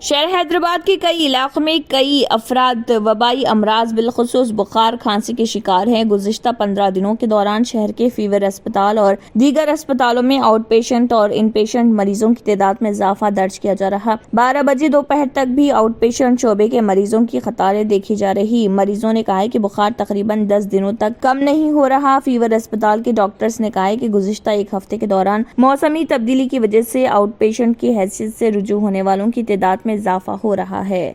شہر حیدرآباد کے کئی علاقوں میں کئی افراد وبائی امراض بالخصوص بخار کھانسی کے شکار ہیں۔ گزشتہ 15 دنوں کے دوران شہر کے فیور اسپتال اور دیگر اسپتالوں میں آؤٹ پیشنٹ اور ان پیشنٹ مریضوں کی تعداد میں اضافہ درج کیا جا رہا۔ 12 بجے دوپہر تک بھی آؤٹ پیشنٹ شعبے کے مریضوں کی قطاریں دیکھی جا رہی۔ مریضوں نے کہا ہے کہ بخار تقریباً 10 دنوں تک کم نہیں ہو رہا۔ فیور اسپتال کے ڈاکٹرز نے کہا ہے کہ گزشتہ ایک ہفتے کے دوران موسمی تبدیلی کی وجہ سے آؤٹ پیشنٹ کی حیثیت سے رجوع ہونے والوں کی تعداد میں اضافہ ہو رہا ہے۔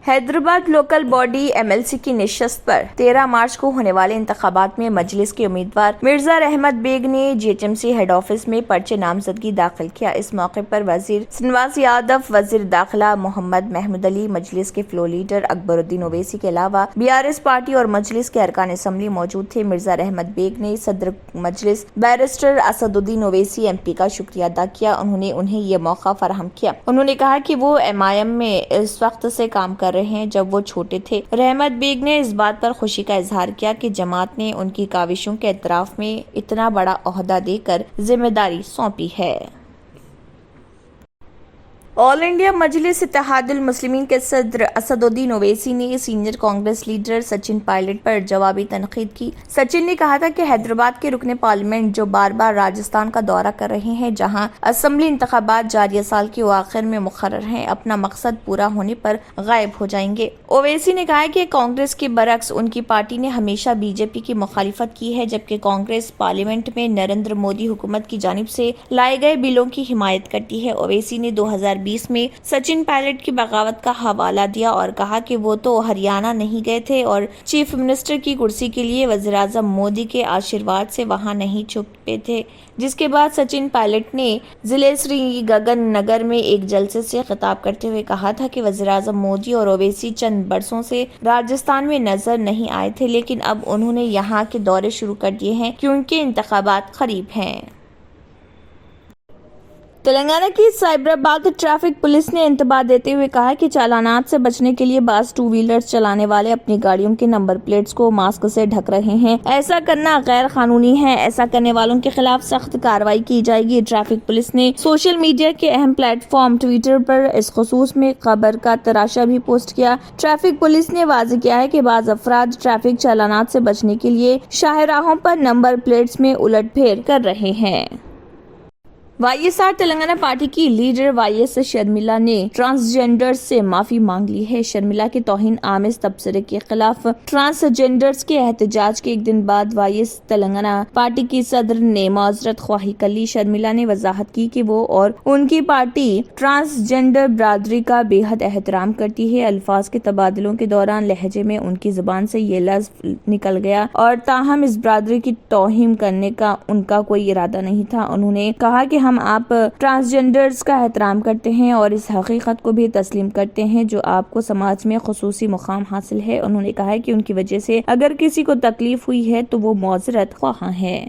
حیدرآباد لوکل باڈی MLC کی نشست پر 13 مارچ کو ہونے والے انتخابات میں مجلس کے امیدوار مرزا رحمت بیگ نے GHMC ہیڈ آفس میں پرچہ نامزدگی داخل کیا۔ اس موقع پر وزیر سنواس یادو، وزیر داخلہ محمد محمود علی، مجلس کے فلور لیڈر اکبر الدین اویسی کے علاوہ BRS پارٹی اور مجلس کے ارکان اسمبلی موجود تھے۔ مرزا رحمت بیگ نے صدر مجلس بیرسٹر اسد الدین اویسی MP کا شکریہ ادا کیا۔ انہیں یہ موقع فراہم کیا۔ انہوں نے کہا کہ وہ MIM میں اس وقت سے کام کر رہے ہیں جب وہ چھوٹے تھے۔ رحمت بیگ نے اس بات پر خوشی کا اظہار کیا کہ جماعت نے ان کی کاوشوں کے اعتراف میں اتنا بڑا عہدہ دے کر ذمہ داری سونپی ہے۔ آل انڈیا مجلس اتحاد المسلمین کے صدر اسد الدین اویسی نے سینئر کانگریس لیڈر سچن پائلٹ پر جوابی تنقید کی۔ سچن نے کہا تھا کہ حیدرآباد کے رکن پارلیمنٹ جو بار بار راجستھان کا دورہ کر رہے ہیں جہاں اسمبلی انتخابات جاریہ سال کے اواخر میں مقرر ہیں، اپنا مقصد پورا ہونے پر غائب ہو جائیں گے۔ اویسی نے کہا کہ کانگریس کے برعکس ان کی پارٹی نے ہمیشہ BJP کی مخالفت کی ہے، جبکہ کانگریس پارلیمنٹ میں نریندر مودی حکومت کی جانب سے لائے گئے بلوں کی حمایت کرتی ہے۔ اویسی نے 2020 میں سچن پائلٹ کی بغاوت کا حوالہ دیا اور کہا کہ وہ تو ہریانہ نہیں گئے تھے اور چیف منسٹر کی کرسی کے لیے وزیراعظم مودی کے آشیرواد سے وہاں نہیں چھپے تھے، جس کے بعد سچن پائلٹ نے ضلع سری گگن نگر میں ایک جلسے سے خطاب کرتے ہوئے کہا تھا کہ وزیراعظم مودی اور اویسی چند برسوں سے راجستھان میں نظر نہیں آئے تھے، لیکن اب انہوں نے یہاں کے دورے شروع کر دیے ہیں کیونکہ انتخابات قریب ہیں۔ تلنگانہ کی سائبرآباد ٹریفک پولیس نے انتباہ دیتے ہوئے کہا کہ چالانات سے بچنے کے لیے بعض 2 ویلرز چلانے والے اپنی گاڑیوں کے نمبر پلیٹس کو ماسک سے ڈھک رہے ہیں۔ ایسا کرنا غیر قانونی ہے۔ ایسا کرنے والوں کے خلاف سخت کارروائی کی جائے گی۔ ٹریفک پولیس نے سوشل میڈیا کے اہم پلیٹ فارم ٹویٹر پر اس خصوص میں خبر کا تراشا بھی پوسٹ کیا۔ ٹریفک پولیس نے واضح کیا ہے کہ بعض افراد ٹریفک چالانات سے بچنے کے لیے شاہراہوں پر نمبر پلیٹس میں الٹ پھیر کر رہے ہیں۔ YSR تلنگانہ پارٹی کی لیڈر YS شرمیلا نے ٹرانسجینڈرز سے معافی مانگ لی ہے۔ شرمیلا کے توہین آمیز تبصرے کے خلاف ٹرانسجینڈرز کے احتجاج کے ایک دن بعد YS تلنگانہ پارٹی کی صدر نے معذرت خواہی کر لی۔ شرمیلا نے وضاحت کی کہ وہ اور ان کی پارٹی ٹرانسجینڈر برادری کا بے حد احترام کرتی ہے۔ الفاظ کے تبادلوں کے دوران لہجے میں ان کی زبان سے یہ لفظ نکل گیا اور تاہم اس برادری کی توہین کرنے کا ان کا کوئی ارادہ نہیں تھا۔ انہوں نے کہا کہ ہم آپ ٹرانسجینڈرز کا احترام کرتے ہیں اور اس حقیقت کو بھی تسلیم کرتے ہیں جو آپ کو سماج میں خصوصی مقام حاصل ہے۔ انہوں نے کہا کہ ان کی وجہ سے اگر کسی کو تکلیف ہوئی ہے تو وہ معذرت خواہ ہیں۔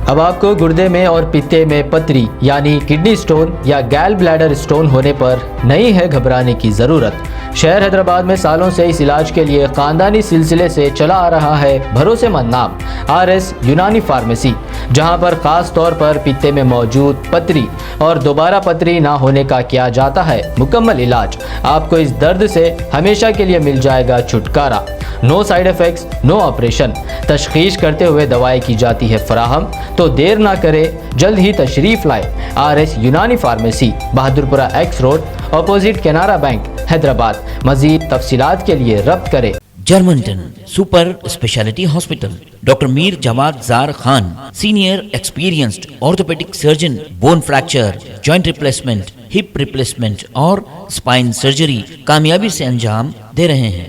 اب آپ کو گردے میں اور پتے میں پتری یعنی کڈنی سٹون یا گیل بلیڈر سٹون ہونے پر نہیں ہے گھبرانے کی ضرورت۔ شہر حیدرآباد میں سالوں سے اس علاج کے لیے خاندانی سلسلے سے چلا آ رہا ہے بھروسے مند نام RS یونانی فارمیسی، جہاں پر خاص طور پر پتے میں موجود پتری اور دوبارہ پتری نہ ہونے کا کیا جاتا ہے مکمل علاج۔ آپ کو اس درد سے ہمیشہ کے لیے مل جائے گا چھٹکارا۔ نو سائیڈ ایفیکٹس، نو آپریشن۔ تشخیص کرتے ہوئے دوائی کی جاتی ہے فراہم، تو دیر نہ کرے، جلد ہی تشریف لائے۔ RS یونانی pharmacy, Bahadurpura X road, opposite Canara bank, Hyderabad. مزید تفصیلات کے لیے ربط کریں۔ جرمنٹن super speciality hospital, doctor Mir Jamaat Zar Khan, senior experienced orthopaedic surgeon, bone fracture, joint replacement, hip replacement اور اسپائن سرجری کامیابی سے انجام دے رہے ہیں۔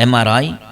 MRI,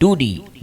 2D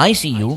ICU